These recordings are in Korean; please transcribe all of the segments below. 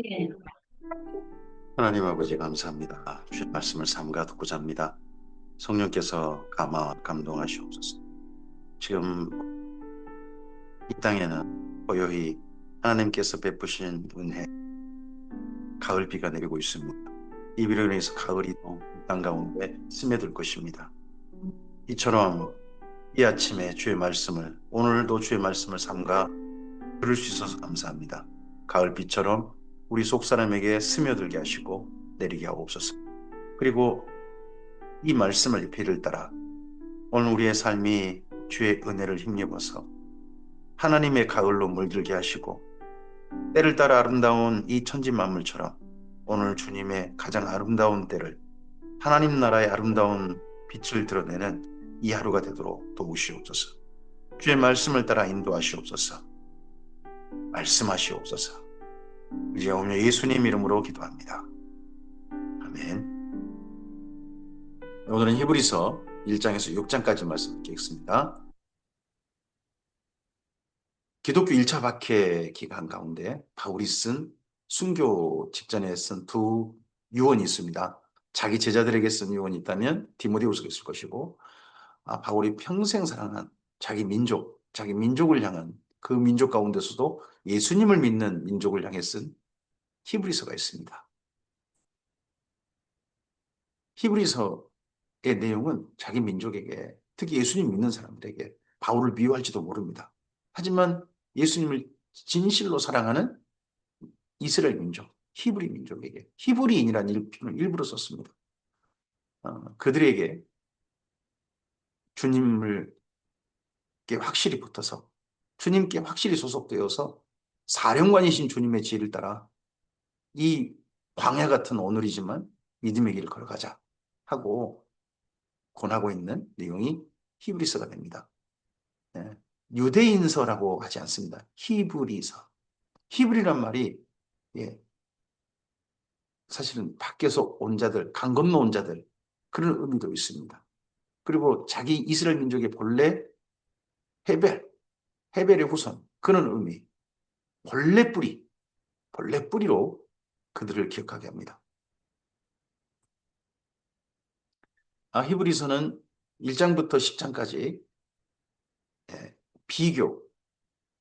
네. 하나님 아버지 감사합니다. 주신 말씀을 삼가 듣고자 합니다. 성령께서 감동하시옵소서. 지금 이 땅에는 고요히 하나님께서 베푸신 은혜, 가을비가 내리고 있습니다. 이 비로 인해서 가을이 땅 가운데 스며들 것입니다. 이처럼 이 아침에 주의 말씀을, 오늘도 주의 말씀을 삼가 들을 수 있어서 감사합니다. 가을비처럼 우리 속사람에게 스며들게 하시고 내리게 하옵소서. 그리고 이 말씀을 비를 따라 오늘 우리의 삶이 주의 은혜를 힘입어서 하나님의 가을로 물들게 하시고 때를 따라 아름다운 이 천지 만물처럼 오늘 주님의 가장 아름다운 때를 하나님 나라의 아름다운 빛을 드러내는 이 하루가 되도록 도우시옵소서. 주의 말씀을 따라 인도하시옵소서. 말씀하시옵소서. 이제 오늘 예수님 이름으로 기도합니다. 아멘. 오늘은 히브리서 1장에서 6장까지 말씀 듣겠습니다. 기독교 1차 박해 기간 가운데 바울이 쓴 순교 직전에 쓴 두 유언이 있습니다. 자기 제자들에게 쓴 유언이 있다면 디모데후서가 있을 것이고, 바울이 평생 사랑한 자기 민족, 자기 민족을 향한 그 민족 가운데서도 예수님을 믿는 민족을 향해 쓴 히브리서가 있습니다. 히브리서의 내용은 자기 민족에게, 특히 예수님 믿는 사람들에게 바울을 미워할지도 모릅니다. 하지만 예수님을 진실로 사랑하는 이스라엘 민족, 히브리 민족에게 히브리인이라는 표현을 일부러 썼습니다. 그들에게 주님을 확실히 붙어서 주님께 확실히 소속되어서 사령관이신 주님의 지혜를 따라 이 광야 같은 오늘이지만 믿음의 길을 걸어가자 하고 권하고 있는 내용이 히브리서가 됩니다. 예, 유대인서라고 하지 않습니다. 히브리서. 히브리란 말이 예, 사실은 밖에서 온 자들, 강 건너 온 자들 그런 의미도 있습니다. 그리고 자기 이스라엘 민족의 본래 헤벨, 헤벨의 후손 그런 의미, 본래 뿌리, 본래 뿌리로 그들을 기억하게 합니다. 히브리서는 1장부터 10장까지 비교,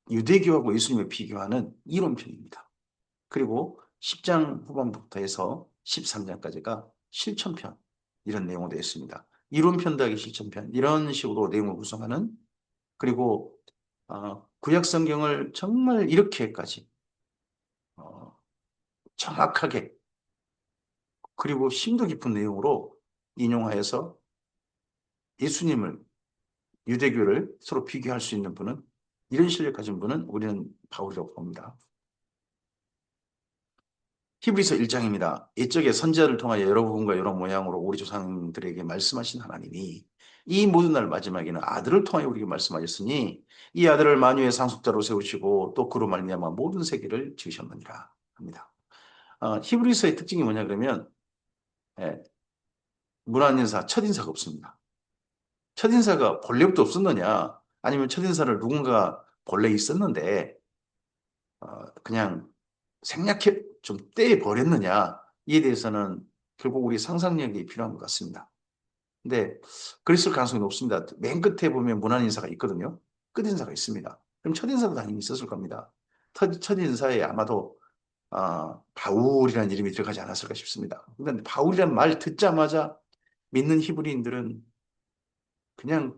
유대교하고 예수님을 비교하는 이론편입니다. 그리고 10장 후반부터 해서 13장까지가 실천편 이런 내용으로 되어 있습니다. 이론편 더하기 실천편 이런 식으로 내용을 구성하는 그리고 구약 성경을 정말 이렇게까지 어, 정확하게 그리고 심도 깊은 내용으로 인용하여서 예수님을 유대교를 서로 비교할 수 있는 분은 이런 실력 가진 분은 우리는 바울이라고 봅니다. 히브리서 1장입니다. 옛적에 선지자를 통하여 여러 부분과 여러 모양으로 우리 조상들에게 말씀하신 하나님이 이 모든 날 마지막에는 아들을 통하여 우리에게 말씀하셨으니 이 아들을 만유의 상속자로 세우시고 또 그로 말미암아 모든 세계를 지으셨느니라 합니다. 히브리서의 특징이 뭐냐 그러면 예, 문화인사, 첫인사가 없습니다. 첫인사가 본래부터 없었느냐 아니면 첫인사를 누군가 본래 있었는데 그냥 생략해 좀 떼버렸느냐 이에 대해서는 결국 우리 상상력이 필요한 것 같습니다. 근데 그랬을 가능성이 높습니다. 맨 끝에 보면 문안인사가 있거든요. 끝인사가 있습니다. 그럼 첫인사도 당연히 있었을 겁니다. 첫인사에 아마도 바울이라는 이름이 들어가지 않았을까 싶습니다. 근데 바울이라는 말 듣자마자 믿는 히브리인들은 그냥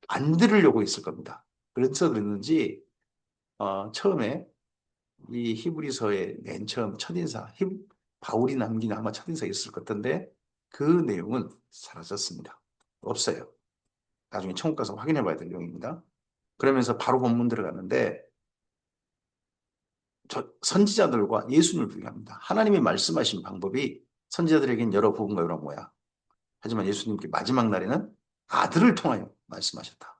안 들으려고 했을 겁니다. 그래서 그랬는지 처음에 이 히브리서의 맨 처음 첫인사, 바울이 남긴 아마 첫인사였을 것 같은데 그 내용은 사라졌습니다. 없어요. 나중에 천국 가서 확인해 봐야 될 내용입니다. 그러면서 바로 본문 들어가는데 선지자들과 예수님을 비교합니다. 하나님이 말씀하신 방법이 선지자들에겐 여러 부분과 여러 모양. 하지만 예수님께 마지막 날에는 아들을 통하여 말씀하셨다.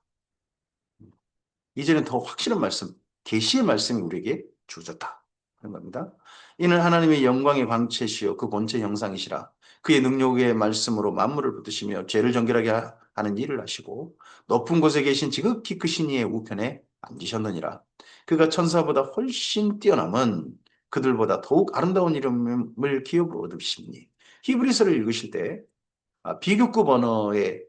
이제는 더 확실한 말씀, 계시의 말씀이 우리에게 주어졌다. 그런 겁니다. 이는 하나님의 영광의 광채시요 그 본체 형상이시라. 그의 능력의 말씀으로 만물을 붙드시며 죄를 정결하게 하는 일을 하시고 높은 곳에 계신 지극히 크신 이의 우편에 앉으셨느니라. 그가 천사보다 훨씬 뛰어남은 그들보다 더욱 아름다운 이름을 기업으로 얻으시니. 히브리서를 읽으실 때 비교급 언어의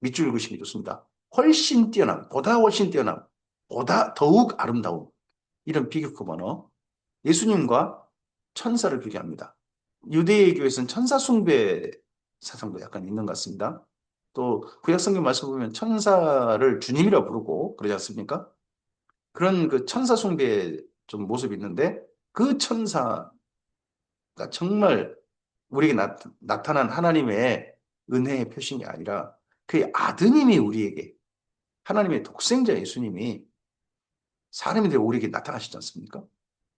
밑줄 그으시면 좋습니다. 훨씬 뛰어남, 보다 훨씬 뛰어남, 보다 더욱 아름다운 이런 비교급 언어. 예수님과 천사를 비교합니다. 유대교에서는 천사 숭배 사상도 약간 있는 것 같습니다. 또 구약 성경 말씀 보면 천사를 주님이라 부르고 그러지 않습니까? 그런 그 천사 숭배 좀 모습이 있는데 그 천사가 정말 우리에게 나타난 하나님의 은혜의 표신이 아니라 그의 아드님이 우리에게 하나님의 독생자 예수님이 사람이 되어 우리에게 나타나시지 않습니까?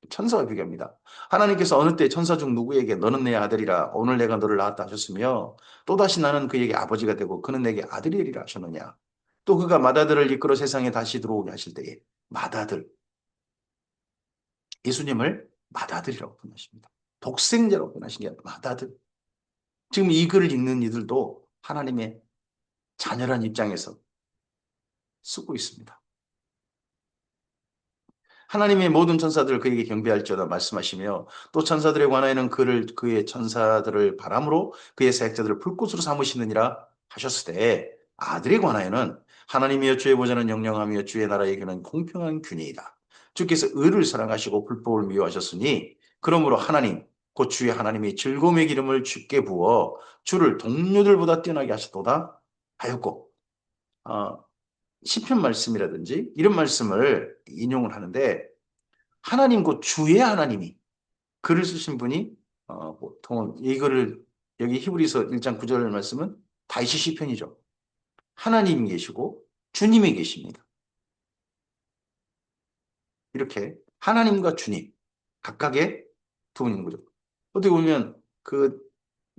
천사와 비교합니다. 하나님께서 어느 때 천사 중 누구에게 너는 내 아들이라 오늘 내가 너를 낳았다 하셨으며 또다시 나는 그에게 아버지가 되고 그는 내게 아들이 되리라 하셨느냐. 또 그가 맏아들을 이끌어 세상에 다시 들어오게 하실 때에 맏아들, 예수님을 맏아들이라고 표현하십니다. 독생자라고 표현하신 게 아니라 맏아들. 지금 이 글을 읽는 이들도 하나님의 자녀란 입장에서 쓰고 있습니다. 하나님의 모든 천사들을 그에게 경배할지어다 말씀하시며 또 천사들에 관하여는 그의 천사들을 바람으로 그의 사역자들을 불꽃으로 삼으시느니라 하셨을 때 아들에 관하여는 하나님이여 주의 보좌는 영영하며 주의 나라의 교는 공평한 균이이다. 주께서 의를 사랑하시고 불법을 미워하셨으니 그러므로 하나님 곧 주의 하나님이 즐거움의 기름을 주께 부어 주를 동료들보다 뛰어나게 하셨도다 하였고 시편 말씀이라든지 이런 말씀을 인용을 하는데 하나님 곧 주의 하나님이 글을 쓰신 분이 보통 이거를 여기 히브리서 1장 9절 말씀은 다윗 시편이죠. 하나님이 계시고 주님이 계십니다. 이렇게 하나님과 주님 각각의 두 분인 거죠. 어떻게 보면 그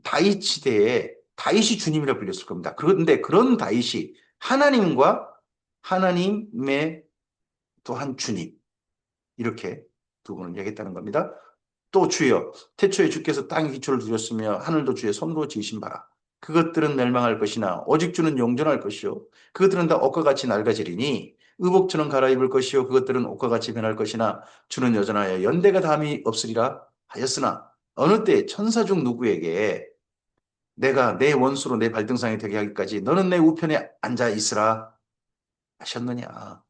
다윗 시대에 다윗이 주님이라 불렸을 겁니다. 그런데 그런 다윗이 하나님과 하나님의 또한 주님 이렇게 두 분을 얘기했다는 겁니다. 또 주여 태초에 주께서 땅의 기초를 두셨으며 하늘도 주의 손으로 지으신 바라. 그것들은 멸망할 것이나 오직 주는 영존할 것이요 그것들은 다 옷과 같이 낡아지리니 의복처럼 갈아입을 것이요 그것들은 옷과 같이 변할 것이나 주는 여전하여 연대가 담이 없으리라 하였으나 어느 때 천사 중 누구에게 내가 내 원수로 내 발등상이 되게 하기까지 너는 내 우편에 앉아 있으라 하셨느냐.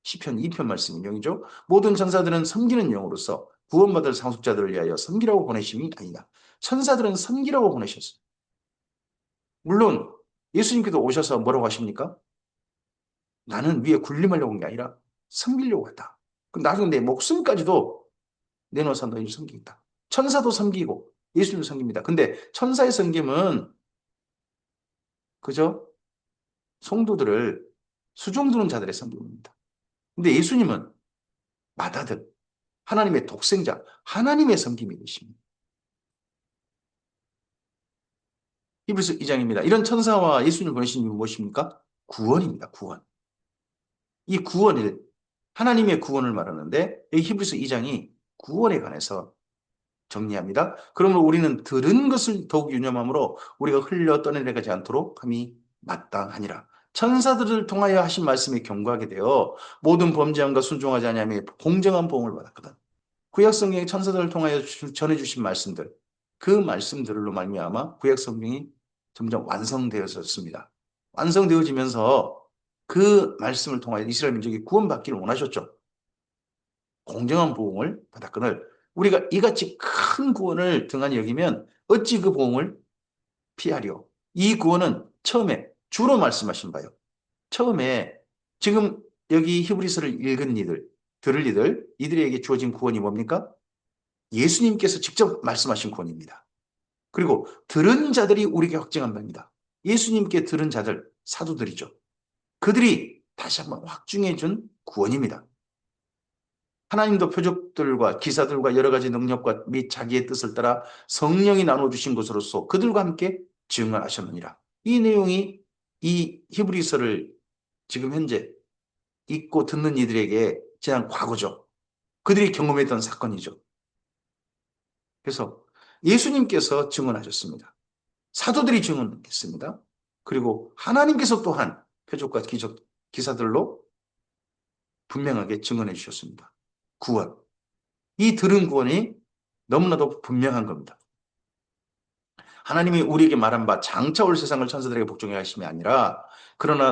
시편 2편 말씀 인용이죠. 모든 천사들은 섬기는 영으로서 구원받을 상속자들을 위하여 섬기라고 보내심이 아니냐. 천사들은 섬기라고 보내셨어요. 물론 예수님께서 오셔서 뭐라고 하십니까? 나는 위에 군림하려고 온 게 아니라 섬기려고 했다. 그럼 나중에 내 목숨까지도 내놓아서 너희를 섬기겠다. 천사도 섬기고 예수님도 섬깁니다. 근데 천사의 섬김은 그저 성도들을 수종드는 자들의 섬김입니다. 근데 예수님은 맏아들, 하나님의 독생자, 하나님의 섬김이 되십니다. 히브리서 2장입니다. 이런 천사와 예수님을 보내신 이유는 무엇입니까? 구원입니다. 구원. 이 구원을 하나님의 구원을 말하는데 이 히브리서 2장이 구원에 관해서 정리합니다. 그러므로 우리는 들은 것을 더욱 유념함으로 우리가 흘려 떠내려가지 않도록 함이 마땅하니라. 천사들을 통하여 하신 말씀에 경고하게 되어 모든 범죄함과 순종하지 아니하며 공정한 보응을 받았거든. 구약 성경의 천사들을 통하여 전해주신 말씀들, 그 말씀들로 말미암아 구약 성경이 점점 완성되어졌습니다. 완성되어지면서 그 말씀을 통하여 이스라엘 민족이 구원받기를 원하셨죠. 공정한 보응을 받았거늘 우리가 이같이 큰 구원을 등한히 여기면 어찌 그 보응을 피하려. 이 구원은 처음에 주로 말씀하신 바요. 처음에 지금 여기 히브리서를 읽은 이들, 들을 이들, 이들에게 주어진 구원이 뭡니까? 예수님께서 직접 말씀하신 구원입니다. 그리고 들은 자들이 우리에게 확증한 바입니다. 예수님께 들은 자들, 사도들이죠. 그들이 다시 한번 확증해 준 구원입니다. 하나님도 표적들과 기사들과 여러 가지 능력과 및 자기의 뜻을 따라 성령이 나눠주신 것으로서 그들과 함께 증언하셨느니라. 이 내용이 이 히브리서를 지금 현재 읽고 듣는 이들에게 지난 과거죠. 그들이 경험했던 사건이죠. 그래서 예수님께서 증언하셨습니다. 사도들이 증언했습니다. 그리고 하나님께서 또한 표적과 기적, 기사들로 분명하게 증언해 주셨습니다. 구원. 이 들은 구원이 너무나도 분명한 겁니다. 하나님이 우리에게 말한 바 장차 올 세상을 천사들에게 복종해 하심이 아니라 그러나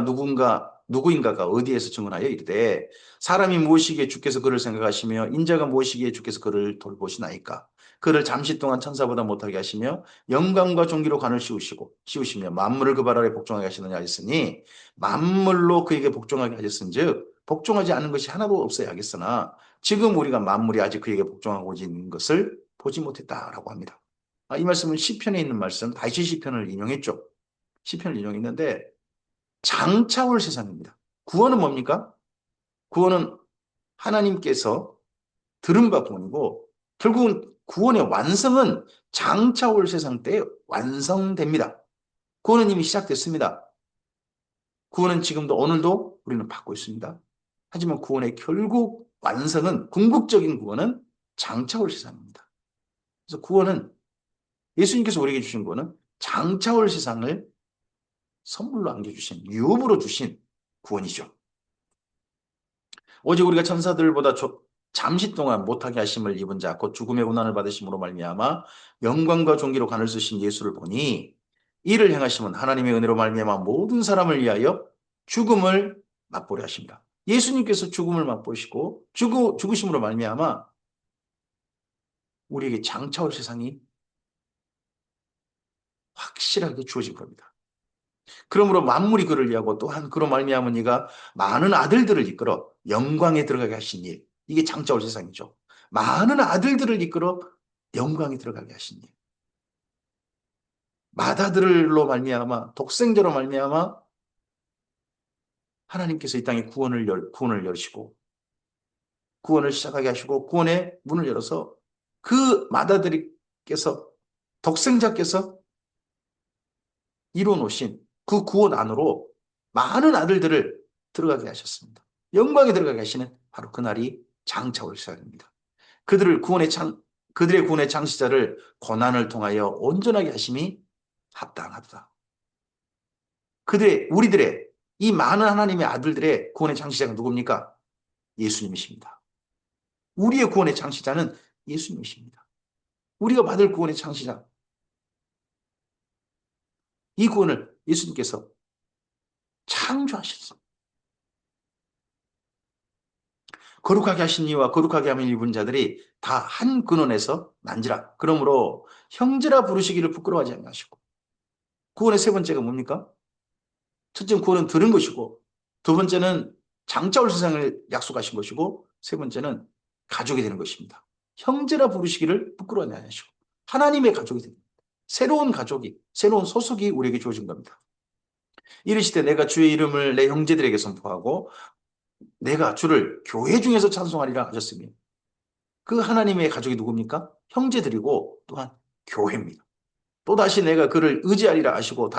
누구인가가 어디에서 증언하여 이르되 사람이 무엇이기에 주께서 그를 생각하시며 인자가 무엇이기에 주께서 그를 돌보시나이까 그를 잠시 동안 천사보다 못하게 하시며 영광과 존귀로 관을 씌우시며 만물을 그 발 아래 복종하게 하시느냐 하였으니 만물로 그에게 복종하게 하셨은즉 복종하지 않은 것이 하나도 없어야 하겠으나 지금 우리가 만물이 아직 그에게 복종하고 있는 것을 보지 못했다라고 합니다. 이 말씀은 시편에 있는 말씀, 다시 시편을 인용했죠. 시편을 인용했는데 장차 올 세상입니다. 구원은 뭡니까? 구원은 하나님께서 들은 바 뿐이고 결국은 구원의 완성은 장차 올 세상 때 완성됩니다. 구원은 이미 시작됐습니다. 구원은 지금도 오늘도 우리는 받고 있습니다. 하지만 구원의 결국 완성은 궁극적인 구원은 장차 올 세상입니다. 그래서 구원은 예수님께서 우리에게 주신 구원은 장차 올 세상을 선물로 안겨주신, 유업으로 주신 구원이죠. 오직 우리가 천사들보다 잠시 동안 못하게 하심을 입은 자, 곧 죽음의 고난을 받으심으로 말미암아 영광과 존귀로 관을 쓰신 예수를 보니 이를 행하심은 하나님의 은혜로 말미암아 모든 사람을 위하여 죽음을 맛보려 하십니다. 예수님께서 죽음을 맛보시고 죽으심으로 말미암아 우리에게 장차 올 세상이 확실하게 주어진 겁니다. 그러므로 만물이 그를 위하고 또한 그로 말미암은 이가 많은 아들들을 이끌어 영광에 들어가게 하신 일. 이게 장차 올 세상이죠. 많은 아들들을 이끌어 영광에 들어가게 하신 일. 맏아들로 말미암아 독생자로 말미암아 하나님께서 이 땅에 구원을 열시고 구원을 시작하게 하시고 구원의 문을 열어서 그 맏아들께서 독생자께서 이루어 놓으신 그 구원 안으로 많은 아들들을 들어가게 하셨습니다. 영광에 들어가게 하시는 바로 그날이 장차 올 세상입니다. 그들의 구원의 창시자를 고난을 통하여 온전하게 하심이 합당하다. 우리들의 이 많은 하나님의 아들들의 구원의 창시자가 누굽니까? 예수님이십니다. 우리의 구원의 창시자는 예수님이십니다. 우리가 받을 구원의 창시자. 이 구원을 예수님께서 창조하셨습니다. 거룩하게 하신 이와 거룩하게 함을 입은 자들이 다 한 근원에서 난지라. 그러므로 형제라 부르시기를 부끄러워하지 않으시고. 구원의 세 번째가 뭡니까? 첫째는 구원은 들은 것이고 두 번째는 장차 올 세상을 약속하신 것이고 세 번째는 가족이 되는 것입니다. 형제라 부르시기를 부끄러워하지 않으시고 하나님의 가족이 됩니다. 새로운 가족이, 새로운 소속이 우리에게 주어진 겁니다. 이르시되 내가 주의 이름을 내 형제들에게 선포하고 내가 주를 교회 중에서 찬송하리라 하셨으니 그 하나님의 가족이 누굽니까? 형제들이고 또한 교회입니다. 또다시 내가 그를 의지하리라 하시고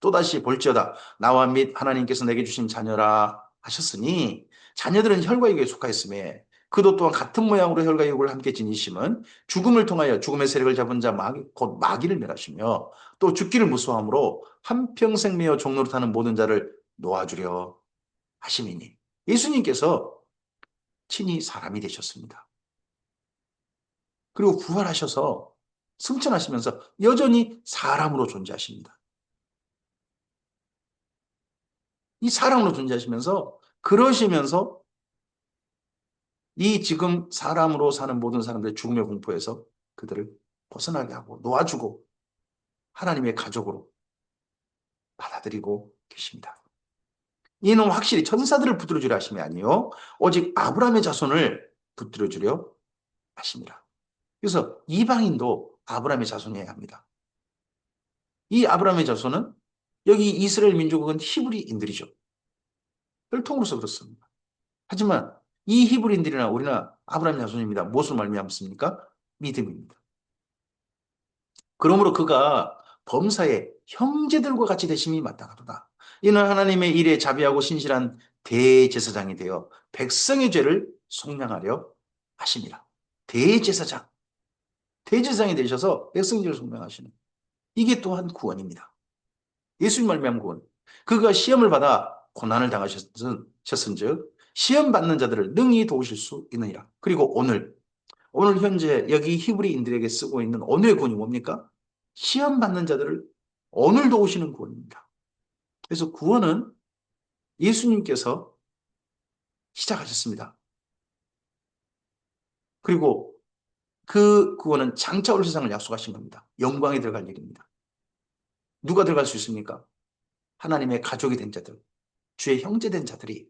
또다시 볼지어다 나와 및 하나님께서 내게 주신 자녀라 하셨으니 자녀들은 혈과 육에 속하였음에 그도 또한 같은 모양으로 혈과 육을 함께 지니심은 죽음을 통하여 죽음의 세력을 잡은 자 곧 마귀를 멸하시며 또 죽기를 무수함으로 한평생 매어 종노릇하는 모든 자를 놓아주려 하심이니 예수님께서 친히 사람이 되셨습니다. 그리고 부활하셔서 승천하시면서 여전히 사람으로 존재하십니다. 이 사람으로 존재하시면서 그러시면서 이 지금 사람으로 사는 모든 사람들의 죽음의 공포에서 그들을 벗어나게 하고 놓아주고 하나님의 가족으로 받아들이고 계십니다. 이는 확실히 천사들을 붙들어주려 하심이 아니요 오직 아브라함의 자손을 붙들어주려 하십니다. 그래서 이방인도 아브라함의 자손이어야 합니다. 이 아브라함의 자손은 여기 이스라엘 민족은 히브리인들이죠. 혈통으로서 그렇습니다. 하지만 이 히브리인들이나 우리나 아브라함의 자손입니다. 무엇으로 말미암습니까? 믿음입니다. 그러므로 그가 범사의 형제들과 같이 되심이 마땅하도다. 이는 하나님의 일에 자비하고 신실한 대제사장이 되어 백성의 죄를 속량하려 하십니다. 대제사장이 되셔서 백성의 죄를 속량하시는 이게 또한 구원입니다. 예수님 말미암은 구원. 그가 시험을 받아 고난을 당하셨은즉 시험 받는 자들을 능히 도우실 수 있느니라. 그리고 오늘 오늘 현재 여기 히브리인들에게 쓰고 있는 오늘의 구원이 뭡니까? 시험 받는 자들을 오늘 도우시는 구원입니다. 그래서 구원은 예수님께서 시작하셨습니다. 그리고 그 구원은 장차 올 세상을 약속하신 겁니다. 영광에 들어갈 일입니다. 누가 들어갈 수 있습니까? 하나님의 가족이 된 자들, 주의 형제 된 자들이,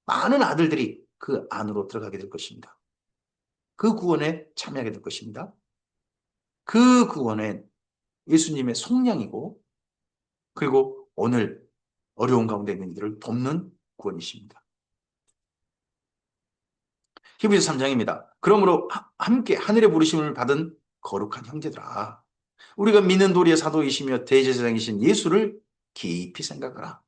많은 아들들이 그 안으로 들어가게 될 것입니다. 그 구원에 참여하게 될 것입니다. 그 구원은 예수님의 속량이고, 그리고 오늘 어려운 가운데 있는 이들을 돕는 구원이십니다. 히브리서 3장입니다. 그러므로 함께 하늘의 부르심을 받은 거룩한 형제들아, 우리가 믿는 도리의 사도이시며 대제사장이신 예수를 깊이 생각하라.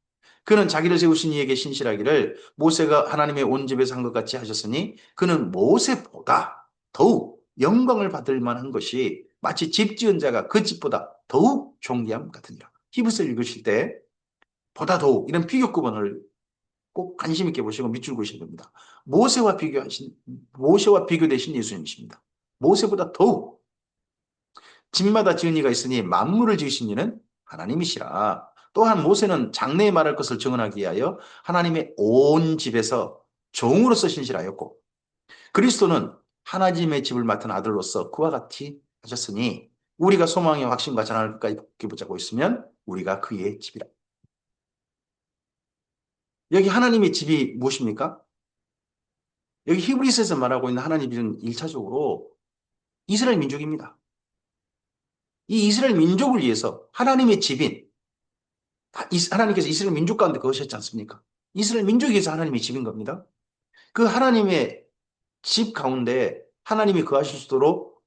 그는 자기를 세우신 이에게 신실하기를 모세가 하나님의 온 집에서 한 것 같이 하셨으니 그는 모세보다 더욱 영광을 받을 만한 것이 마치 집 지은 자가 그 집보다 더욱 존귀함 같으니라. 히브리서를 읽으실 때 보다 더욱 이런 비교구문을 꼭 관심 있게 보시고 밑줄 그으셔야 됩니다. 모세와 비교되신 예수님이십니다. 모세보다 더욱 집마다 지은 이가 있으니 만물을 지으신 이는 하나님이시라. 또한 모세는 장래에 말할 것을 증언하기 위하여 하나님의 온 집에서 종으로서 신실하였고 그리스도는 하나님의 집을 맡은 아들로서 그와 같이 하셨으니 우리가 소망의 확신과 자랑을 끝까지 붙잡고 있으면 우리가 그의 집이라. 여기 하나님의 집이 무엇입니까? 여기 히브리서에서 말하고 있는 하나님은 1차적으로 이스라엘 민족입니다. 이 이스라엘 민족을 위해서 하나님의 집인 하나님께서 이스라엘 민족 가운데 거하셨지 않습니까? 이스라엘 민족에 서 하나님의 집인 겁니다. 그 하나님의 집 가운데 하나님이 거하실 수 있도록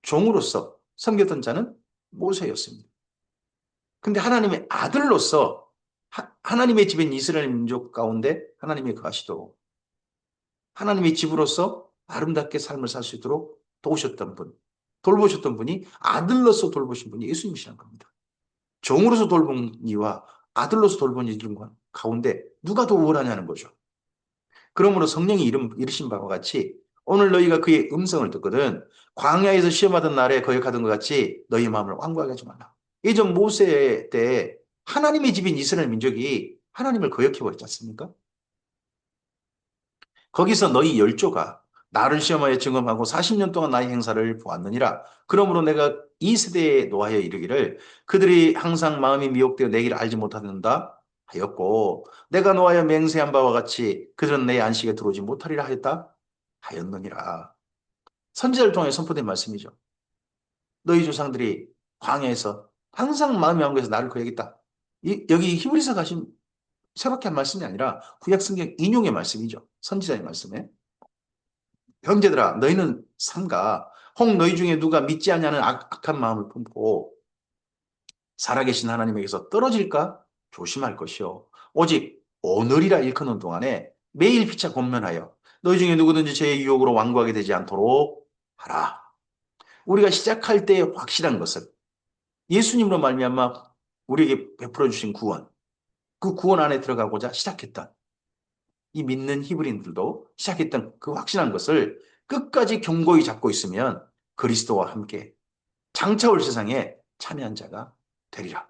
종으로서 섬겼던 자는 모세였습니다. 근데 하나님의 아들로서 하나님의 집인 이스라엘 민족 가운데 하나님이 거하시도록 하나님의 집으로서 아름답게 삶을 살 수 있도록 도우셨던 분, 돌보셨던 분이 아들로서 돌보신 분이 예수님이시란 겁니다. 종으로서 돌본 이와 아들로서 돌본 이 가운데 누가 더 우월하냐는 거죠. 그러므로 성령이 이르신 바와 같이 오늘 너희가 그의 음성을 듣거든 광야에서 시험하던 날에 거역하던 것 같이 너희 마음을 완고하게 하지 말라. 예전 모세 때 하나님의 집인 이스라엘 민족이 하나님을 거역해버렸지 않습니까? 거기서 너희 열조가 나를 시험하여 증언하고 40년 동안 나의 행사를 보았느니라. 그러므로 내가 이 세대에 노하여 이르기를 그들이 항상 마음이 미혹되어 내 길을 알지 못하는다 하였고 내가 노하여 맹세한 바와 같이 그들은 내 안식에 들어오지 못하리라 하였다 하였느니라. 선지자를 통해 선포된 말씀이죠. 너희 조상들이 광야에서 항상 마음이 한곳에서 나를 구하겠다. 여기 히브리서 가신 새롭게 한 말씀이 아니라 구약 성경 인용의 말씀이죠. 선지자의 말씀에. 형제들아 너희는 삼가 혹 너희 중에 누가 믿지 않냐는 악한 마음을 품고 살아계신 하나님에게서 떨어질까 조심할 것이요 오직 오늘이라 일컫는 동안에 매일 피차 권면하여 너희 중에 누구든지 죄의 유혹으로 완고하게 되지 않도록 하라. 우리가 시작할 때 확실한 것은 예수님으로 말미암아 우리에게 베풀어 주신 구원, 그 구원 안에 들어가고자 시작했던 이 믿는 히브리인들도 시작했던 그 확신한 것을 끝까지 견고히 잡고 있으면 그리스도와 함께 장차 올 세상에 참여한 자가 되리라.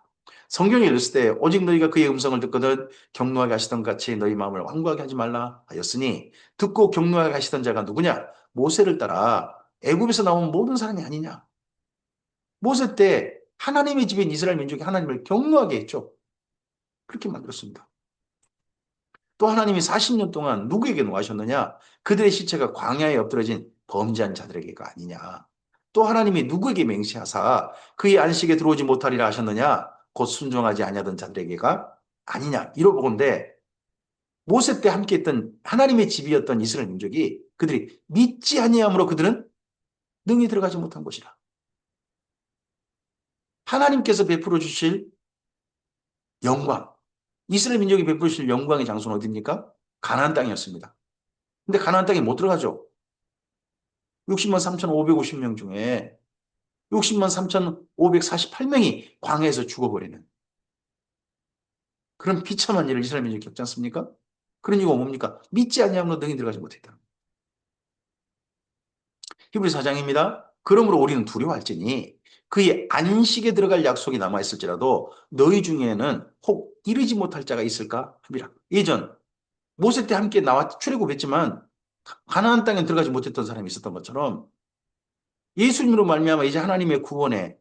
성경에 읽었을 때 오직 너희가 그의 음성을 듣거든 격노하게 하시던 같이 너희 마음을 완고하게 하지 말라 하였으니 듣고 격노하게 하시던 자가 누구냐? 모세를 따라 애굽에서 나온 모든 사람이 아니냐? 모세 때 하나님의 집인 이스라엘 민족이 하나님을 격노하게 했죠. 그렇게 만들었습니다. 또 하나님이 40년 동안 누구에게 노하셨느냐? 그들의 시체가 광야에 엎드러진 범죄한 자들에게가 아니냐? 또 하나님이 누구에게 맹세하사 그의 안식에 들어오지 못하리라 하셨느냐? 곧 순종하지 아니하던 자들에게가 아니냐? 이러 보건대 모세 때 함께 했던 하나님의 집이었던 이스라엘 민족이 그들이 믿지 아니함으로 그들은 능히 들어가지 못한 것이라. 하나님께서 베풀어 주실 영광, 이스라엘 민족이 베풀어 주실 영광의 장소는 어디입니까? 가나안 땅이었습니다. 근데 가나안 땅에 못 들어가죠. 60만 3,550명 중에 60만 3,548명이 광야에서 죽어버리는 그런 비참한 일을 이스라엘 민족이 겪지 않습니까? 그런 이유가 뭡니까? 믿지 아니하면 너희 들어가지 못했다. 히브리 4장입니다. 그러므로 우리는 두려워할지니 그의 안식에 들어갈 약속이 남아있을지라도 너희 중에는 혹 이르지 못할 자가 있을까 함이라. 예전 모세 때 함께 나와 출애굽했지만 가나안 땅에 들어가지 못했던 사람이 있었던 것처럼 예수님으로 말미암아 이제 하나님의 구원에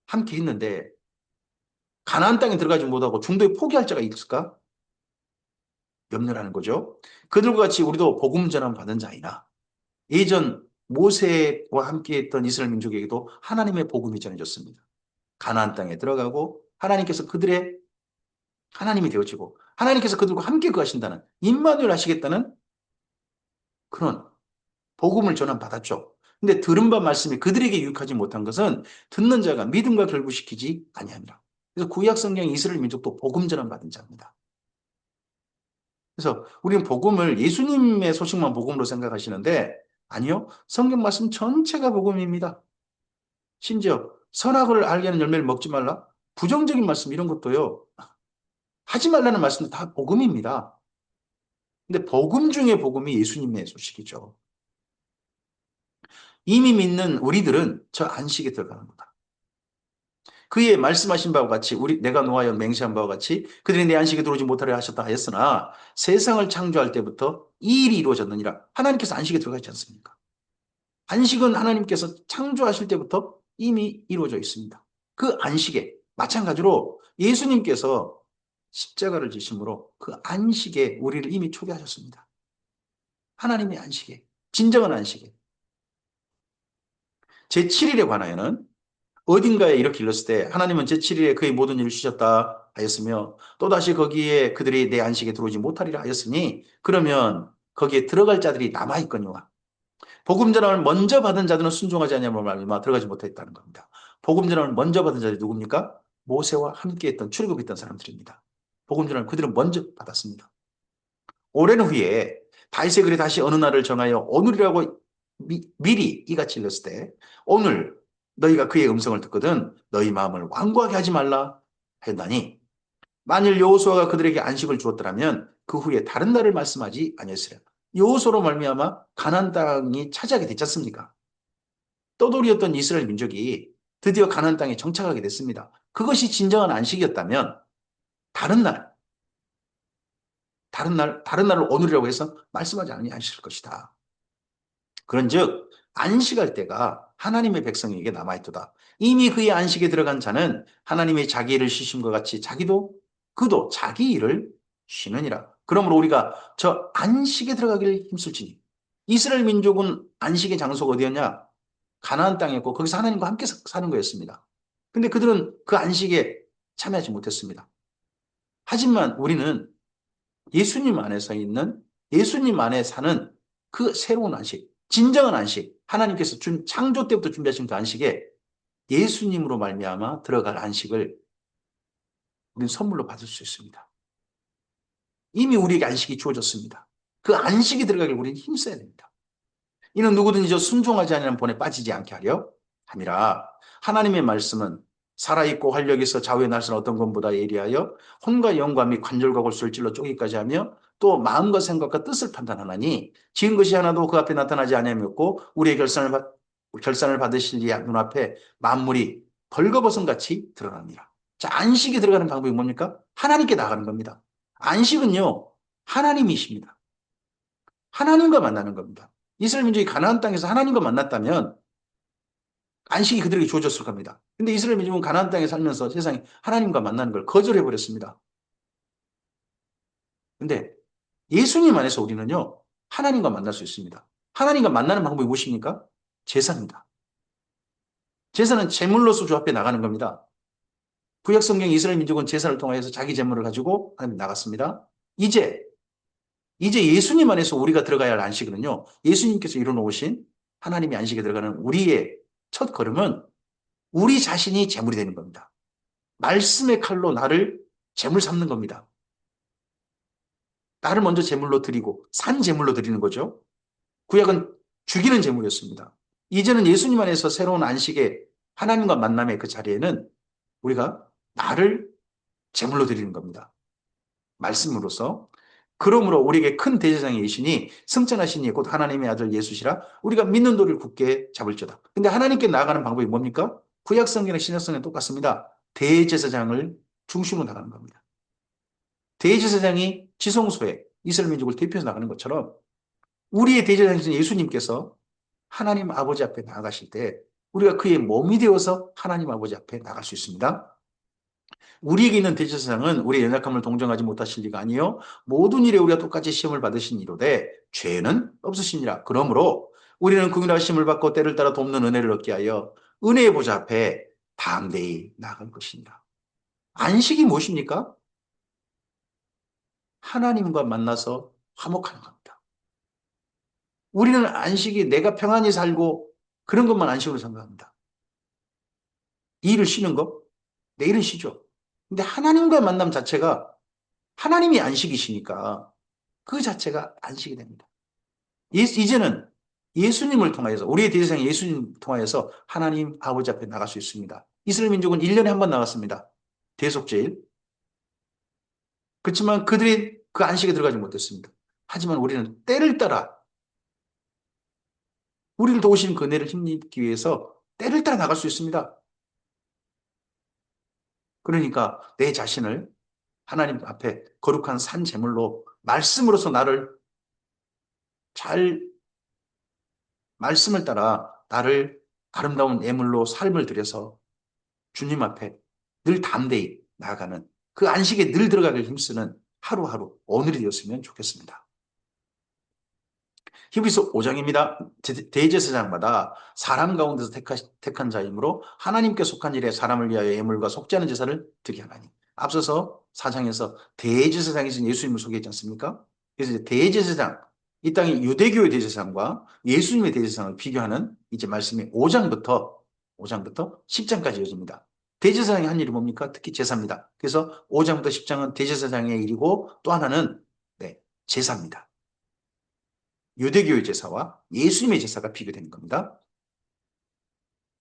함께 있는데 가나안 땅에 들어가지 못하고 중도에 포기할 자가 있을까? 염려라는 거죠. 그들과 같이 우리도 복음 전함 받은 자이나 예전 모세와 함께 했던 이스라엘 민족에게도 하나님의 복음이 전해졌습니다. 가나안 땅에 들어가고 하나님께서 그들의 하나님이 되어지고 하나님께서 그들과 함께 거하신다는 임마누엘 하시겠다는 그런 복음을 전함 받았죠. 근데 들은 바 말씀이 그들에게 유익하지 못한 것은 듣는 자가 믿음과 결부시키지 아니하니라. 그래서 구약 성경 이스라엘 민족도 복음 전함 받은 자입니다. 그래서 우리는 복음을 예수님의 소식만 복음으로 생각하시는데 아니요. 성경 말씀 전체가 복음입니다. 심지어 선악을 알게 하는 열매를 먹지 말라. 부정적인 말씀 이런 것도요. 하지 말라는 말씀도 다 복음입니다. 근데 복음 중에 복음이 예수님의 소식이죠. 이미 믿는 우리들은 저 안식에 들어가는 거다. 그의 말씀하신 바와 같이 내가 노하여 맹세한 바와 같이 그들이 내 안식에 들어오지 못하려 하셨다 하였으나 세상을 창조할 때부터 이 일이 이루어졌느니라. 하나님께서 안식에 들어가지 않습니까? 안식은 하나님께서 창조하실 때부터 이미 이루어져 있습니다. 그 안식에 마찬가지로 예수님께서 십자가를 지심으로 그 안식에 우리를 이미 초대하셨습니다. 하나님의 안식에, 진정한 안식에. 제7일에 관하여는 어딘가에 이렇게 일렀을 때 하나님은 제7일에 그의 모든 일을 쉬셨다 하였으며 또다시 거기에 그들이 내 안식에 들어오지 못하리라 하였으니 그러면 거기에 들어갈 자들이 남아있거니와 복음 전함을 먼저 받은 자들은 순종하지 아니하므로 말미암아 들어가지 못했다는 겁니다. 복음 전함을 먼저 받은 자들이 누굽니까? 모세와 함께했던 출애굽했던 사람들입니다. 복음 전함을 그들은 먼저 받았습니다. 오랜 후에 다윗의 글에 다시 어느 날을 정하여 오늘이라고 미리 이같이 일렀을 때 오늘 너희가 그의 음성을 듣거든 너희 마음을 완고하게 하지 말라 했나니 만일 여호수아가 그들에게 안식을 주었더라면 그 후에 다른 날을 말씀하지 아니했으랴. 여호수아로 말미암아 가나안 땅이 차지하게 됐지 않습니까? 떠돌이였던 이스라엘 민족이 드디어 가나안 땅에 정착하게 됐습니다. 그것이 진정한 안식이었다면 다른 날, 다른 날을 오늘이라고 해서 말씀하지 아니하실 것이다. 그런즉 안식할 때가 하나님의 백성에게 남아있도다. 이미 그의 안식에 들어간 자는 하나님의 자기 일을 쉬심과 같이 그도 자기 일을 쉬느니라. 그러므로 우리가 저 안식에 들어가기를 힘쓸지니 이스라엘 민족은 안식의 장소가 어디였냐? 가나안 땅이었고 거기서 하나님과 함께 사는 거였습니다. 근데 그들은 그 안식에 참여하지 못했습니다. 하지만 우리는 예수님 안에서 있는 예수님 안에 사는 그 새로운 안식, 진정한 안식, 하나님께서 창조 때부터 준비하신 그 안식에 예수님으로 말미암아 들어갈 안식을 우리는 선물로 받을 수 있습니다. 이미 우리에게 안식이 주어졌습니다. 그 안식이 들어가길 우리는 힘써야 됩니다. 이는 누구든지 저 순종하지 않는 본에 빠지지 않게 하려 함이라. 하나님의 말씀은 살아있고 활력 있어 좌우의 날선 어떤 것보다 예리하여 혼과 영과 및 관절과 골수를 찔러 쪼개기까지 하며 또 마음과 생각과 뜻을 판단하나니 지은 것이 하나도 그 앞에 나타나지 아니하였고 우리의 결산을 받으실 이 눈앞에 만물이 벌거벗은 같이 드러납니다. 자, 안식에 들어가는 방법이 뭡니까? 하나님께 나가는 겁니다. 안식은요, 하나님이십니다. 하나님과 만나는 겁니다. 이스라엘 민족이 가나안 땅에서 하나님과 만났다면 안식이 그들에게 주어졌을 겁니다. 근데 이스라엘 민족은 가나안 땅에 살면서 세상에 하나님과 만나는 걸 거절해 버렸습니다. 근데 예수님 안에서 우리는요, 하나님과 만날 수 있습니다. 하나님과 만나는 방법이 무엇입니까? 제사입니다. 제사는 제물로서 주 앞에 나가는 겁니다. 구약 성경 이스라엘 민족은 제사를 통해서 자기 제물을 가지고 하나님 나갔습니다. 이제 예수님 안에서 우리가 들어가야 할 안식은요, 예수님께서 이루어놓으신 하나님의 안식에 들어가는 우리의 첫 걸음은 우리 자신이 제물이 되는 겁니다. 말씀의 칼로 나를 제물 삼는 겁니다. 나를 먼저 제물로 드리고 산 제물로 드리는 거죠. 구약은 죽이는 제물이었습니다. 이제는 예수님 안에서 새로운 안식의 하나님과 만남의 그 자리에는 우리가 나를 제물로 드리는 겁니다. 말씀으로서 그러므로 우리에게 큰 대제사장이 계시니 승천하신 이 곧 하나님의 아들 예수시라 우리가 믿는 도를 굳게 잡을지어다. 근데 하나님께 나아가는 방법이 뭡니까? 구약 성경이나 신약 성경 똑같습니다. 대제사장을 중심으로 나가는 겁니다. 대제사장이 지성소에 이스라엘 민족을 대표해서 나가는 것처럼 우리의 대제사장이신 예수님께서 하나님 아버지 앞에 나아가실 때 우리가 그의 몸이 되어서 하나님 아버지 앞에 나갈 수 있습니다. 우리에게 있는 대제사장은 우리의 연약함을 동정하지 못하실 리가 아니요 모든 일에 우리가 똑같이 시험을 받으신 이로되 죄는 없으시니라. 그러므로 우리는 긍휼하심을 받고 때를 따라 돕는 은혜를 얻게 하여 은혜의 보좌 앞에 담대히 나아갈 것이니라. 안식이 무엇입니까? 하나님과 만나서 화목하는 겁니다. 우리는 안식이 내가 평안히 살고 그런 것만 안식으로 생각합니다. 일을 쉬는 거? 내일은 쉬죠. 근데 하나님과 만남 자체가 하나님이 안식이시니까 그 자체가 안식이 됩니다. 이제는 예수님을 통하여서 우리의 대제사장 예수님 통하여서 하나님 아버지 앞에 나갈 수 있습니다. 이스라엘 민족은 1년에 한 번 나갔습니다. 대속죄일. 그렇지만 그들이 그 안식에 들어가지 못했습니다. 하지만 우리는 때를 따라 우리를 도우시는 그 은혜를 힘입기 위해서 때를 따라 나갈 수 있습니다. 그러니까 내 자신을 하나님 앞에 거룩한 산 제물로 말씀으로서 나를 잘 말씀을 따라 나를 아름다운 예물로 삶을 들여서 주님 앞에 늘 담대히 나아가는 그 안식에 늘 들어가길 힘쓰는 하루하루 오늘이 되었으면 좋겠습니다. 히브리서 5장입니다. 대제사장마다 사람 가운데서 택한 자이므로 하나님께 속한 일에 사람을 위하여 예물과 속지 않은 제사를 드리게 하나니. 앞서서 4장에서 대제사장이신 예수님을 소개했지 않습니까? 그래서 이제 대제사장, 이 땅의 유대교의 대제사장과 예수님의 대제사장을 비교하는 이제 말씀이 5장부터 10장까지 이어집니다. 대제사장이 한 일이 뭡니까? 특히 제사입니다. 그래서 5장부터 10장은 대제사장의 일이고 또 하나는 네, 제사입니다. 유대교의 제사와 예수님의 제사가 비교되는 겁니다.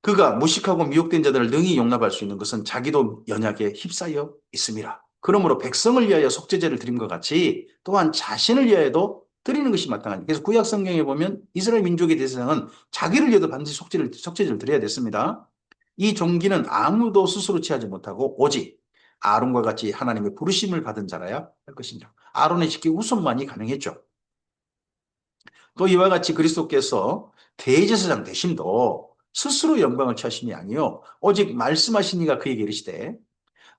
그가 무식하고 미혹된 자들을 능히 용납할 수 있는 것은 자기도 연약에 휩싸여 있음이라. 그러므로 백성을 위하여 속죄제를 드린 것 같이 또한 자신을 위하여도 드리는 것이 마땅하니. 그래서 구약 성경에 보면 이스라엘 민족의 대제사장은 자기를 위해도 반드시 속죄제를 드려야 됐습니다. 이 종기는 아무도 스스로 취하지 못하고 오직 아론과 같이 하나님의 부르심을 받은 자라야 할 것이니라. 아론의 직계 우선만이 가능했죠. 또 이와 같이 그리스도께서 대제사장 되심도 스스로 영광을 취하심이 아니요 오직 말씀하신 이가 그에게 이르시되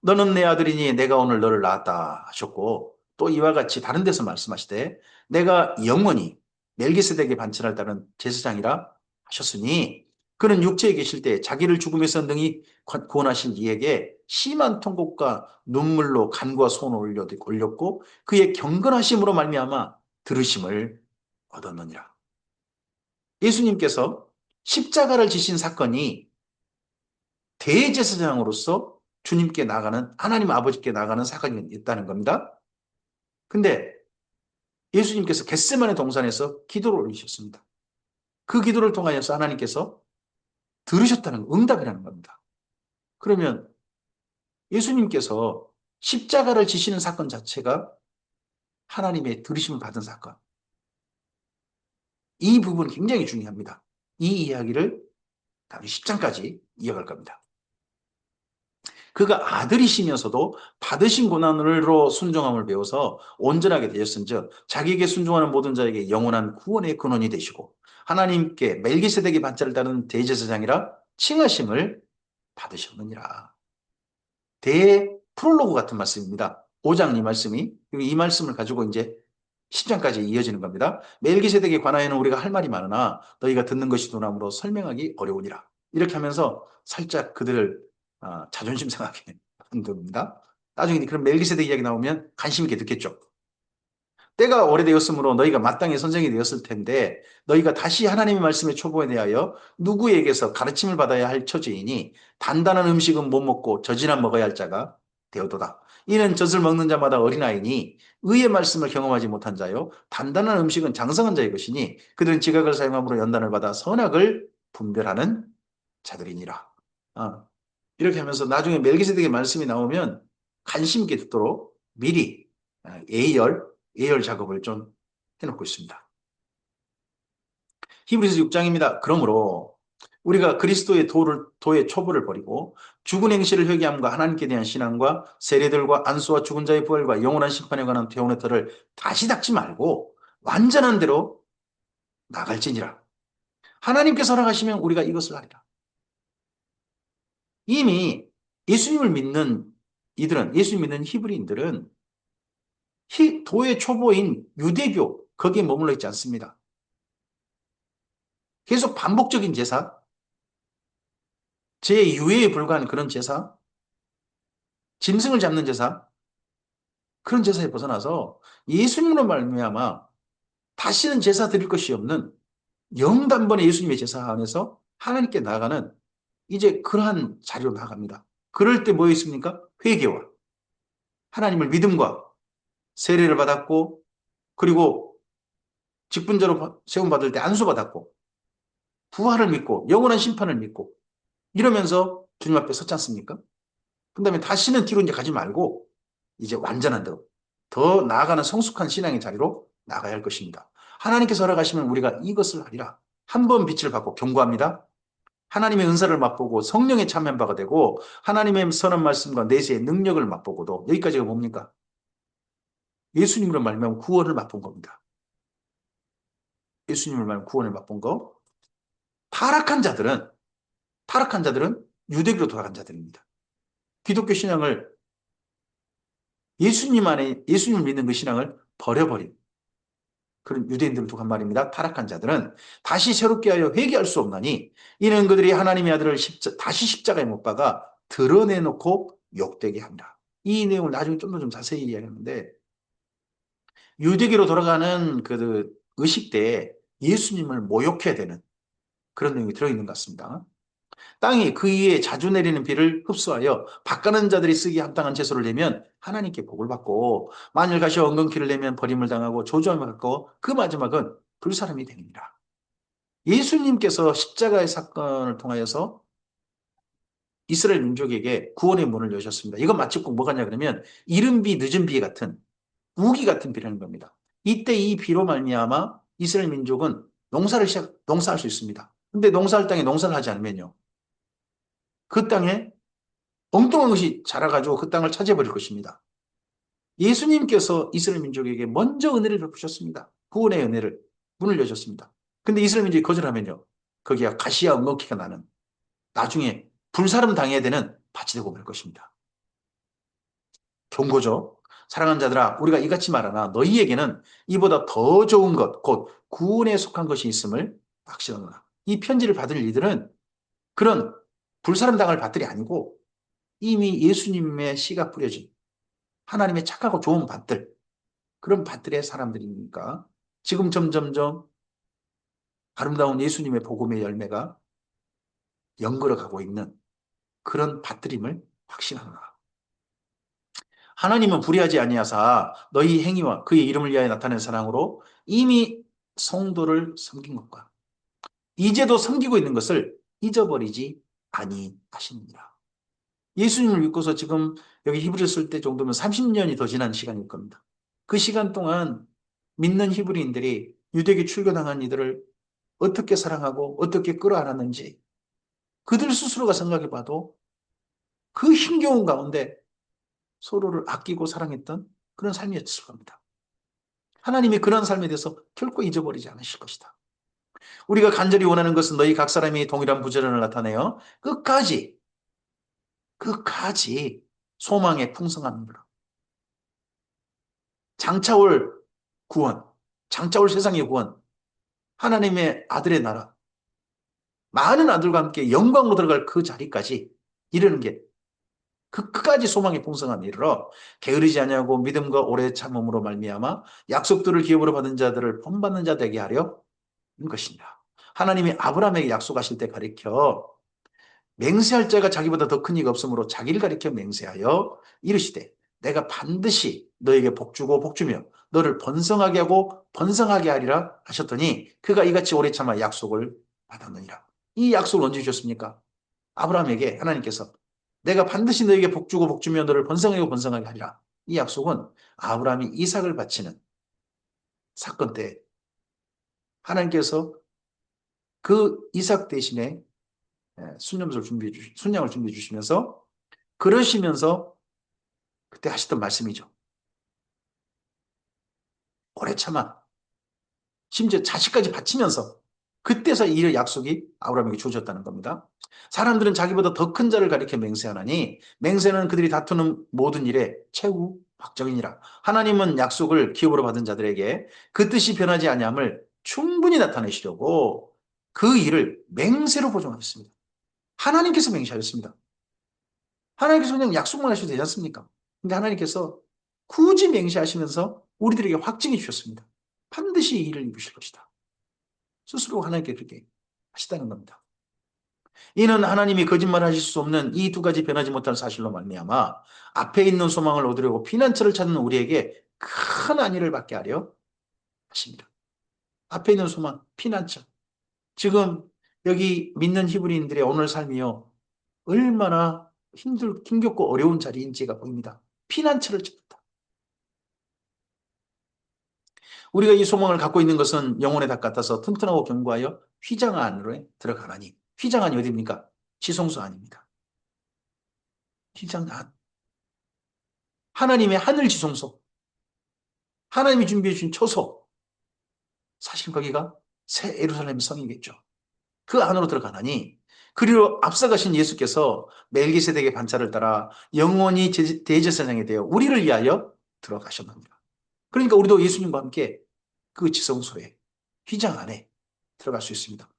너는 내 아들이니 내가 오늘 너를 낳았다 하셨고 또 이와 같이 다른 데서 말씀하시되 내가 영원히 멜기세덱의 반차를 따른 제사장이라 하셨으니 그는 육체에 계실 때 자기를 죽음에서 능히 구원하신 이에게 심한 통곡과 눈물로 간과 손을 올렸고 그의 경건하심으로 말미암아 들으심을 얻었느니라. 예수님께서 십자가를 지신 사건이 대제사장으로서 주님께 나가는 하나님 아버지께 나가는 사건이 있다는 겁니다. 근데 예수님께서 겟세마네 동산에서 기도를 올리셨습니다. 그 기도를 통하여서 하나님께서 들으셨다는 응답이라는 겁니다. 그러면 예수님께서 십자가를 지시는 사건 자체가 하나님의 들으심을 받은 사건. 이 부분 굉장히 중요합니다. 이 이야기를 다음 10장까지 이어갈 겁니다. 그가 아들이시면서도 받으신 고난으로 순종함을 배워서 온전하게 되셨은즉 자기에게 순종하는 모든 자에게 영원한 구원의 근원이 되시고 하나님께 멜기세덱의 반차를 따르는 대제사장이라 칭하심을 받으셨느니라. 프롤로그 같은 말씀입니다. 5장 이 말씀이 이 말씀을 가지고 이제 10장까지 이어지는 겁니다. 멜기세덱에 관하여는 우리가 할 말이 많으나 너희가 듣는 것이 두나무로 설명하기 어려우니라. 이렇게 하면서 살짝 그들을 자존심 상하게 만듭니다. 나중에 그런 멜기세덱 이야기 나오면 관심 있게 듣겠죠. 때가 오래되었으므로 너희가 마땅히 선생이 되었을 텐데 너희가 다시 하나님의 말씀의 초보에 대하여 누구에게서 가르침을 받아야 할 처지이니 단단한 음식은 못 먹고 젖이나 먹어야 할 자가 되어도다. 이는 젖을 먹는 자마다 어린아이니 의의 말씀을 경험하지 못한 자요 단단한 음식은 장성한 자의 것이니 그들은 지각을 사용함으로 연단을 받아 선악을 분별하는 자들이니라. 이렇게 하면서 나중에 멜기세덱의 말씀이 나오면 관심 있게 듣도록 미리 예열 예열 작업을 좀 해놓고 있습니다. 히브리서 6장입니다. 그러므로 우리가 그리스도의 도의 초보를 버리고 죽은 행실을 회개함과 하나님께 대한 신앙과 세례들과 안수와 죽은 자의 부활과 영원한 심판에 관한 대원의 터를 다시 닦지 말고 완전한 대로 나갈지니라. 하나님께서 허락하시면 우리가 이것을 하리라. 이미 예수님을 믿는 이들은, 예수님 믿는 히브리인들은 도의 초보인 유대교, 거기에 머물러 있지 않습니다. 계속 반복적인 제사, 제유예에 불과한 그런 제사, 짐승을 잡는 제사, 그런 제사에 벗어나서 예수님으로 말미암아 다시는 제사 드릴 것이 없는 영단번에 예수님의 제사 안에서 하나님께 나아가는 이제 그러한 자리로 나아갑니다. 그럴 때 뭐 있습니까? 회개와 하나님을 믿음과 세례를 받았고, 그리고 직분자로 세움받을 때 안수받았고, 부활을 믿고 영원한 심판을 믿고 이러면서 주님 앞에 섰지 않습니까? 그 다음에 다시는 뒤로 이제 가지 말고 이제 완전한 대로 더 나아가는 성숙한 신앙의 자리로 나가야 할 것입니다. 하나님께서 허락하시면 우리가 이것을 하리라. 한 번 빛을 받고 경고합니다. 하나님의 은사를 맛보고 성령에 참여한 바가 되고 하나님의 선한 말씀과 내세의 능력을 맛보고도 여기까지가 뭡니까? 예수님으로 말미암아 구원을 맛본 겁니다. 예수님을 말미암아 구원을 맛본 거. 타락한 자들은 유대교로 돌아간 자들입니다. 기독교 신앙을 예수님을 믿는 그 신앙을 버려버린 그런 유대인들을 두고 한 말입니다. 타락한 자들은 다시 새롭게 하여 회개할 수 없나니 이는 그들이 하나님의 아들을 다시 십자가에 못 박아 드러내놓고 욕되게 합니다. 이 내용을 나중에 좀 더 좀 자세히 이야기하는데 유대교로 돌아가는 그 의식 때에 예수님을 모욕해야 되는 그런 내용이 들어있는 것 같습니다. 땅이 그 위에 자주 내리는 비를 흡수하여 밭가는 자들이 쓰기에 합당한 채소를 내면 하나님께 복을 받고 만일 가시어 엉겅퀴를 내면 버림을 당하고 조주함을 받고 그 마지막은 불사람이 됩니다. 예수님께서 십자가의 사건을 통하여서 이스라엘 민족에게 구원의 문을 여셨습니다. 이건 마치 꼭 뭐가냐 그러면 이른 비 늦은 비 같은 우기 같은 비라는 겁니다. 이때 이 비로 말미암아 이스라엘 민족은 농사할 수 있습니다. 근데 농사할 땅에 농사를 하지 않으면요. 그 땅에 엉뚱한 것이 자라가지고 그 땅을 차지해버릴 것입니다. 예수님께서 이스라엘 민족에게 먼저 은혜를 베푸셨습니다. 구원의 은혜를, 문을 여셨습니다. 근데 이스라엘 민족이 거절하면요. 거기가 가시와 엉겅퀴가 나는 나중에 불사름 당해야 되는 밭이 되고 말 것입니다. 경고죠. 사랑하는 자들아, 우리가 이같이 말하나 너희에게는 이보다 더 좋은 것, 곧 구원에 속한 것이 있음을 확신하노라. 이 편지를 받을 이들은 그런 불사름 당할 밭들이 아니고 이미 예수님의 씨가 뿌려진 하나님의 착하고 좋은 밭들, 그런 밭들의 사람들이니까 지금 점점점 아름다운 예수님의 복음의 열매가 연걸어가고 있는 그런 밭들임을 확신하노라. 하나님은 불의하지 아니하사 너희 행위와 그의 이름을 위하여 나타낸 사랑으로 이미 성도를 섬긴 것과 이제도 섬기고 있는 것을 잊어버리지 아니하시느니라. 예수님을 믿고서 지금 여기 히브리서 쓸 때 정도면 30년이 더 지난 시간일 겁니다. 그 시간 동안 믿는 히브리인들이 유대교 출교당한 이들을 어떻게 사랑하고 어떻게 끌어안았는지 그들 스스로가 생각해 봐도 그 힘겨운 가운데 서로를 아끼고 사랑했던 그런 삶이었을 겁니다. 하나님이 그런 삶에 대해서 결코 잊어버리지 않으실 것이다. 우리가 간절히 원하는 것은 너희 각 사람이 동일한 부지런을 나타내어 끝까지 소망의 풍성함으로 장차올 구원, 장차올 세상의 구원, 하나님의 아들의 나라, 많은 아들과 함께 영광으로 들어갈 그 자리까지 이르는 게 그 끝까지 소망의 풍성함에 이르러 게으르지 아니하고 믿음과 오래 참음으로 말미암아 약속들을 기업으로 받은 자들을 본받는 자 되게 하려 는 것입니다. 하나님이 아브라함에게 약속하실 때 가리켜 맹세할 자가 자기보다 더 큰 이가 없으므로 자기를 가리켜 맹세하여 이르시되 내가 반드시 너에게 복주고 복주며 너를 번성하게 하고 번성하게 하리라 하셨더니 그가 이같이 오래 참아 약속을 받았느니라. 이 약속을 언제 주셨습니까? 아브라함에게 하나님께서 내가 반드시 너에게 복주고 복주며 너를 번성하게 하리라. 이 약속은 아브라함이 이삭을 바치는 사건 때 하나님께서 그 이삭 대신에 순양을 준비해 주시면서 그러시면서 그때 하시던 말씀이죠. 오래 참아. 심지어 자식까지 바치면서 그때서 이 약속이 아브라함에게 주어졌다는 겁니다. 사람들은 자기보다 더 큰 자를 가리켜 맹세하나니 맹세는 그들이 다투는 모든 일에 최후 박정이니라. 하나님은 약속을 기업으로 받은 자들에게 그 뜻이 변하지 아니함을 충분히 나타내시려고 그 일을 맹세로 보존하셨습니다. 하나님께서 맹세하셨습니다. 하나님께서 그냥 약속만 하셔도 되지 않습니까? 근데 하나님께서 굳이 맹세하시면서 우리들에게 확증해 주셨습니다. 반드시 이 일을 이루실 것이다. 스스로 하나님께 그렇게 하시다는 겁니다. 이는 하나님이 거짓말하실 수 없는 이 두 가지 변하지 못할 사실로 말미암아 앞에 있는 소망을 얻으려고 피난처를 찾는 우리에게 큰 안위를 받게 하려 하십니다. 앞에 있는 소망, 피난처. 지금 여기 믿는 히브리인들의 오늘 삶이요. 얼마나 힘겹고 어려운 자리인지가 보입니다. 피난처를 찾는다. 우리가 이 소망을 갖고 있는 것은 영혼의 닭 같아서 튼튼하고 견고하여 휘장 안으로 들어가나니. 휘장 안이 어디입니까? 지성소 안입니다. 휘장 안. 하나님의 하늘 지성소. 하나님이 준비해 주신 처소. 사실 거기가 새 예루살렘 성이겠죠. 그 안으로 들어가나니 그리로 앞서가신 예수께서 멜기세덱의 반차를 따라 영원히 대제사장이 되어 우리를 위하여 들어가셨습니다. 그러니까 우리도 예수님과 함께 그 지성소에 휘장 안에 들어갈 수 있습니다.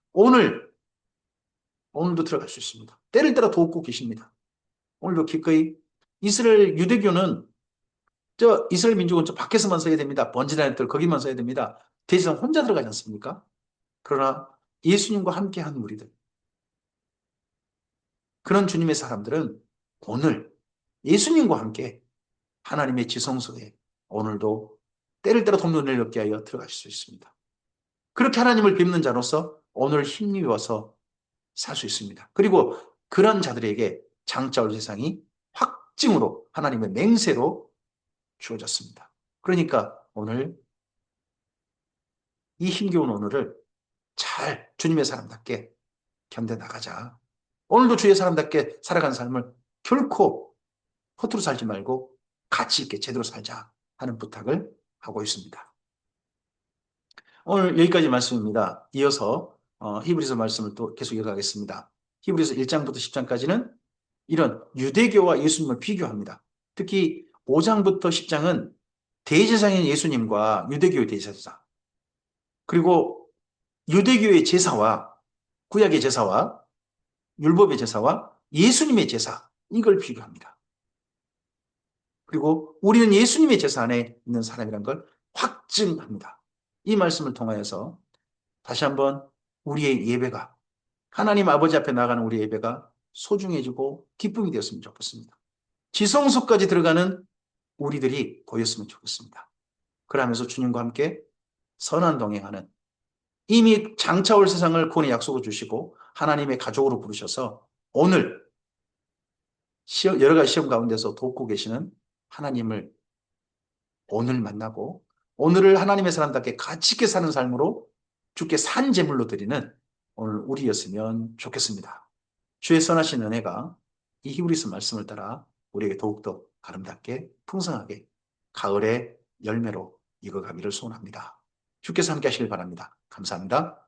오늘도 들어갈 수 있습니다. 때를 따라 돕고 계십니다. 오늘도 기꺼이 이스라엘 유대교는 저 이스라엘 민족은 저 밖에서만 서야 됩니다. 번지나는 들 거기만 서야 됩니다. 대제사장 혼자 들어가지 않습니까? 그러나 예수님과 함께한 우리들 그런 주님의 사람들은 오늘 예수님과 함께 하나님의 지성소에 오늘도 때를 따라 돕는 얻게 하여 들어가실 수 있습니다. 그렇게 하나님을 뵙는 자로서 오늘 힘입어서 살 수 있습니다. 그리고 그런 자들에게 장차 올 세상이 확증으로 하나님의 맹세로 주어졌습니다. 그러니까 오늘 이 힘겨운 오늘을 잘 주님의 사람답게 견뎌나가자. 오늘도 주의 사람답게 살아간 삶을 결코 허투루 살지 말고 가치 있게 제대로 살자 하는 부탁을 하고 있습니다. 오늘 여기까지 말씀입니다. 이어서 히브리서 말씀을 또 계속 이어가겠습니다. 히브리서 1장부터 10장까지는 이런 유대교와 예수님을 비교합니다. 특히 5장부터 10장은 대제사장인 예수님과 유대교의 대제사 그리고 유대교의 제사와 구약의 제사와 율법의 제사와 예수님의 제사 이걸 비교합니다. 그리고 우리는 예수님의 제사 안에 있는 사람이라는 걸 확증합니다. 이 말씀을 통하여서 다시 한번 우리의 예배가 하나님 아버지 앞에 나가는 우리의 예배가 소중해지고 기쁨이 되었으면 좋겠습니다. 지성소까지 들어가는 우리들이 보였으면 좋겠습니다. 그러면서 주님과 함께 선한 동행하는 이미 장차 올 세상을 구원의 약속을 주시고 하나님의 가족으로 부르셔서 오늘 여러 가지 시험 가운데서 돕고 계시는 하나님을 오늘 만나고 오늘을 하나님의 사람답게 가치 있게 사는 삶으로 주께 산 제물로 드리는 오늘 우리였으면 좋겠습니다. 주의 선하신 은혜가 이 히브리서 말씀을 따라 우리에게 더욱더 아름답게 풍성하게 가을의 열매로 익어가기를 소원합니다. 주께서 함께 하시길 바랍니다. 감사합니다.